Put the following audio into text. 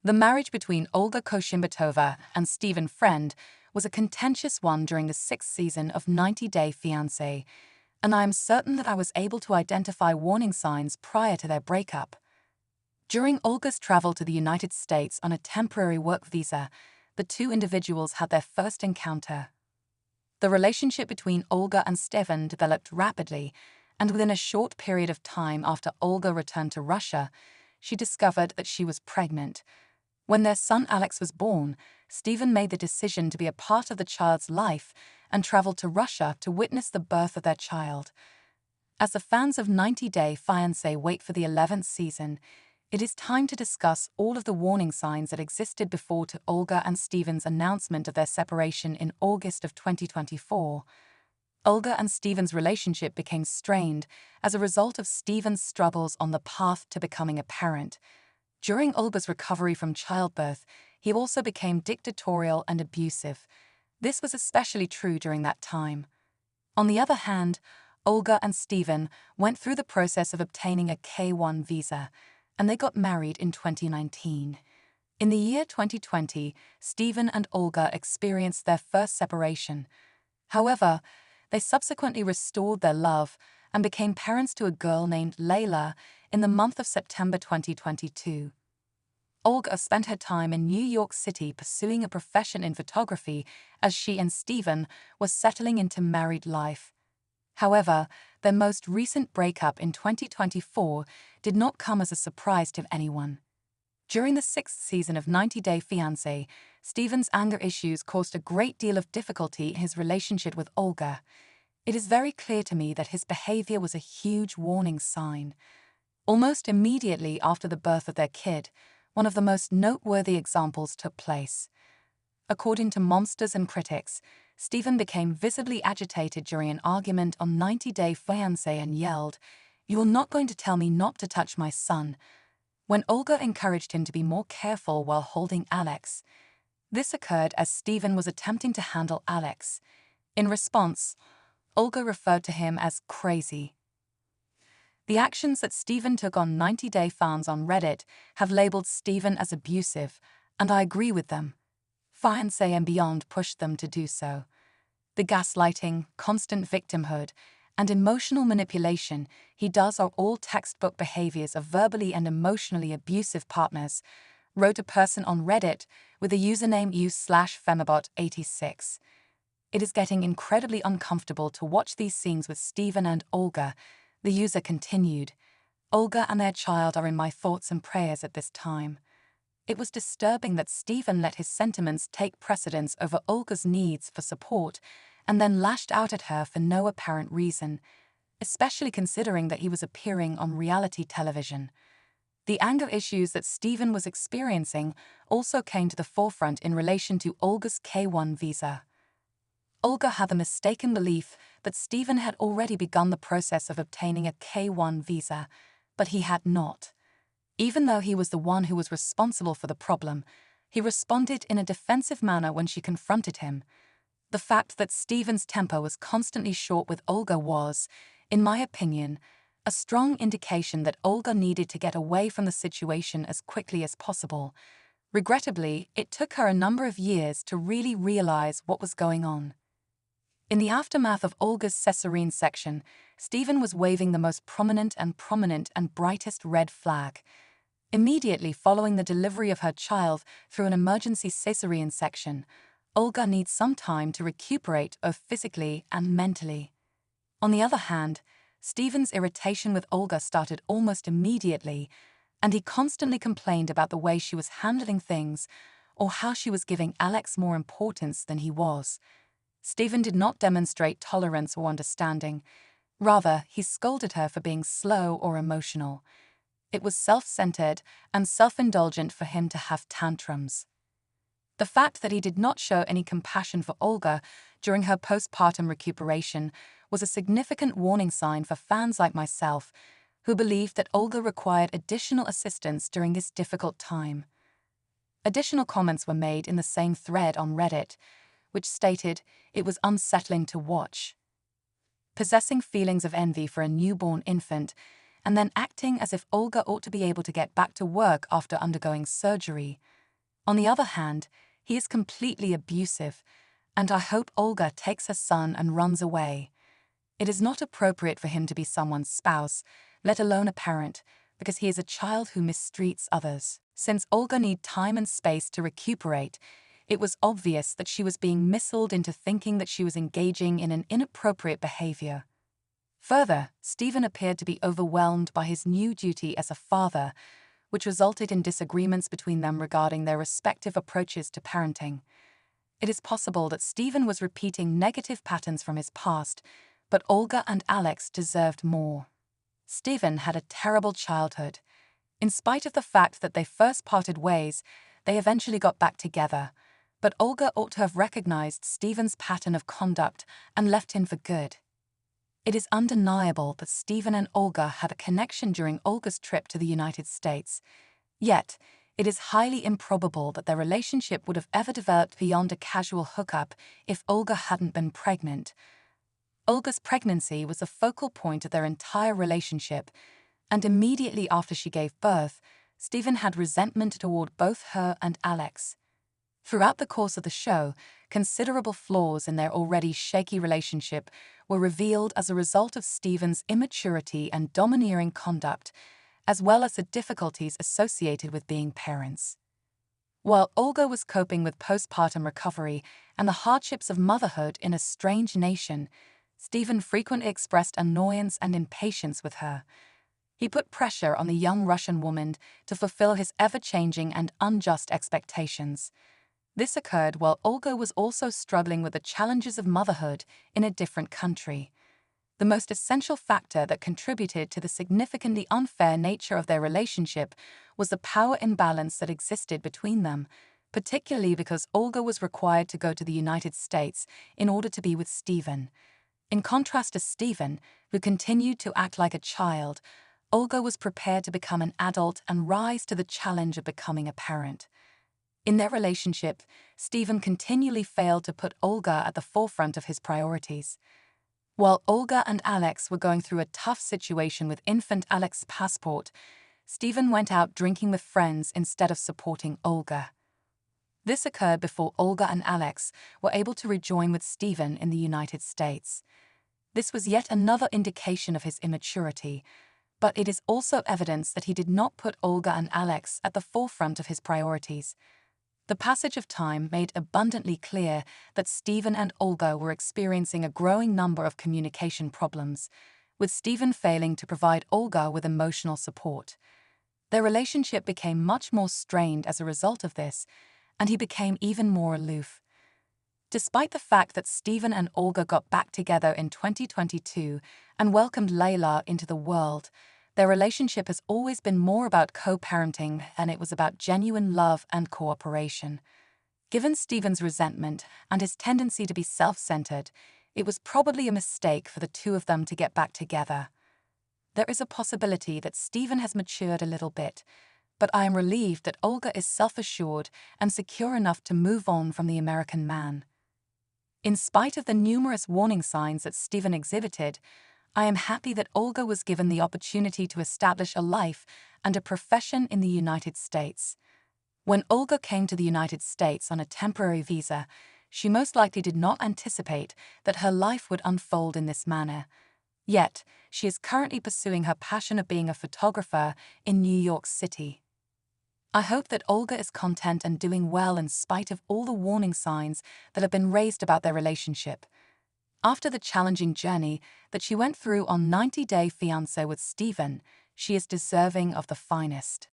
The marriage between Olga Koshimbatova and Steven Friend was a contentious one during the 6th season of 90 Day Fiancé, and I am certain that I was able to identify warning signs prior to their breakup. During Olga's travel to the United States on a temporary work visa, the two individuals had their first encounter. The relationship between Olga and Steven developed rapidly, and within a short period of time after Olga returned to Russia, she discovered that she was pregnant. When their son Alex was born, Steven made the decision to be a part of the child's life and traveled to Russia to witness the birth of their child. As the fans of 90 Day Fiancé wait for the 11th season, it is time to discuss all of the warning signs that existed before to Olga and Steven's announcement of their separation in August of 2024. Olga and Steven's relationship became strained as a result of Steven's struggles on the path to becoming a parent. During Olga's recovery from childbirth, he also became dictatorial and abusive. This was especially true during that time. On the other hand, Olga and Steven went through the process of obtaining a K-1 visa, and they got married in 2019. In the year 2020, Steven and Olga experienced their first separation. However, they subsequently restored their love and became parents to a girl named Layla in the month of September 2022. Olga spent her time in New York City pursuing a profession in photography as she and Steven were settling into married life. However, their most recent breakup in 2024 did not come as a surprise to anyone. During the 6th season of 90 Day Fiancé, Steven's anger issues caused a great deal of difficulty in his relationship with Olga. It is very clear to me that his behavior was a huge warning sign. Almost immediately after the birth of their kid, one of the most noteworthy examples took place. According to monsters and critics, Steven became visibly agitated during an argument on 90 Day Fiancé and yelled, "You're not going to tell me not to touch my son," when Olga encouraged him to be more careful while holding Alex. This occurred as Steven was attempting to handle Alex. In response, Olga referred to him as crazy. The actions that Steven took on 90 Day fans on Reddit have labeled Steven as abusive, and I agree with them. Fiancé and beyond pushed them to do so. The gaslighting, constant victimhood, and emotional manipulation he does are all textbook behaviors of verbally and emotionally abusive partners, wrote a person on Reddit with the username use/femibot86. It is getting incredibly uncomfortable to watch these scenes with Steven and Olga, the user continued. Olga and their child are in my thoughts and prayers at this time. It was disturbing that Steven let his sentiments take precedence over Olga's needs for support and then lashed out at her for no apparent reason, especially considering that he was appearing on reality television. The anger issues that Steven was experiencing also came to the forefront in relation to Olga's K-1 visa. Olga had the mistaken belief that Steven had already begun the process of obtaining a K-1 visa, but he had not. Even though he was the one who was responsible for the problem, he responded in a defensive manner when she confronted him. The fact that Steven's temper was constantly short with Olga was, in my opinion, a strong indication that Olga needed to get away from the situation as quickly as possible. Regrettably, it took her a number of years to really realize what was going on. In the aftermath of Olga's cesarean section, Steven was waving the most prominent and brightest red flag. Immediately following the delivery of her child through an emergency cesarean section, Olga needs some time to recuperate both physically and mentally. On the other hand, Steven's irritation with Olga started almost immediately, and he constantly complained about the way she was handling things or how she was giving Alex more importance than he was. Steven did not demonstrate tolerance or understanding. Rather, he scolded her for being slow or emotional. It was self-centered and self-indulgent for him to have tantrums. The fact that he did not show any compassion for Olga during her postpartum recuperation was a significant warning sign for fans like myself, who believed that Olga required additional assistance during this difficult time. Additional comments were made in the same thread on Reddit, which stated it was unsettling to watch. Possessing feelings of envy for a newborn infant, and then acting as if Olga ought to be able to get back to work after undergoing surgery. On the other hand, he is completely abusive, and I hope Olga takes her son and runs away. It is not appropriate for him to be someone's spouse, let alone a parent, because he is a child who mistreats others. Since Olga needed time and space to recuperate, it was obvious that she was being misled into thinking that she was engaging in an inappropriate behavior. Further, Steven appeared to be overwhelmed by his new duty as a father, which resulted in disagreements between them regarding their respective approaches to parenting. It is possible that Steven was repeating negative patterns from his past, but Olga and Alex deserved more. Steven had a terrible childhood. In spite of the fact that they first parted ways, they eventually got back together, but Olga ought to have recognized Steven's pattern of conduct and left him for good. It is undeniable that Steven and Olga had a connection during Olga's trip to the United States. Yet, it is highly improbable that their relationship would have ever developed beyond a casual hookup if Olga hadn't been pregnant. Olga's pregnancy was the focal point of their entire relationship, and immediately after she gave birth, Steven had resentment toward both her and Alex. Throughout the course of the show, considerable flaws in their already shaky relationship were revealed as a result of Steven's immaturity and domineering conduct, as well as the difficulties associated with being parents. While Olga was coping with postpartum recovery and the hardships of motherhood in a strange nation, Steven frequently expressed annoyance and impatience with her. He put pressure on the young Russian woman to fulfill his ever-changing and unjust expectations. This occurred while Olga was also struggling with the challenges of motherhood in a different country. The most essential factor that contributed to the significantly unfair nature of their relationship was the power imbalance that existed between them, particularly because Olga was required to go to the United States in order to be with Steven. In contrast to Steven, who continued to act like a child, Olga was prepared to become an adult and rise to the challenge of becoming a parent. In their relationship, Steven continually failed to put Olga at the forefront of his priorities. While Olga and Alex were going through a tough situation with infant Alex's passport, Steven went out drinking with friends instead of supporting Olga. This occurred before Olga and Alex were able to rejoin with Steven in the United States. This was yet another indication of his immaturity, but it is also evidence that he did not put Olga and Alex at the forefront of his priorities. The passage of time made abundantly clear that Steven and Olga were experiencing a growing number of communication problems, with Steven failing to provide Olga with emotional support. Their relationship became much more strained as a result of this, and he became even more aloof. Despite the fact that Steven and Olga got back together in 2022 and welcomed Layla into the world, their relationship has always been more about co-parenting than it was about genuine love and cooperation. Given Steven's resentment and his tendency to be self-centered, it was probably a mistake for the two of them to get back together. There is a possibility that Steven has matured a little bit, but I am relieved that Olga is self-assured and secure enough to move on from the American man. In spite of the numerous warning signs that Steven exhibited, I am happy that Olga was given the opportunity to establish a life and a profession in the United States. When Olga came to the United States on a temporary visa, she most likely did not anticipate that her life would unfold in this manner. Yet, she is currently pursuing her passion of being a photographer in New York City. I hope that Olga is content and doing well in spite of all the warning signs that have been raised about their relationship. After the challenging journey that she went through on 90 Day Fiancé with Steven, she is deserving of the finest.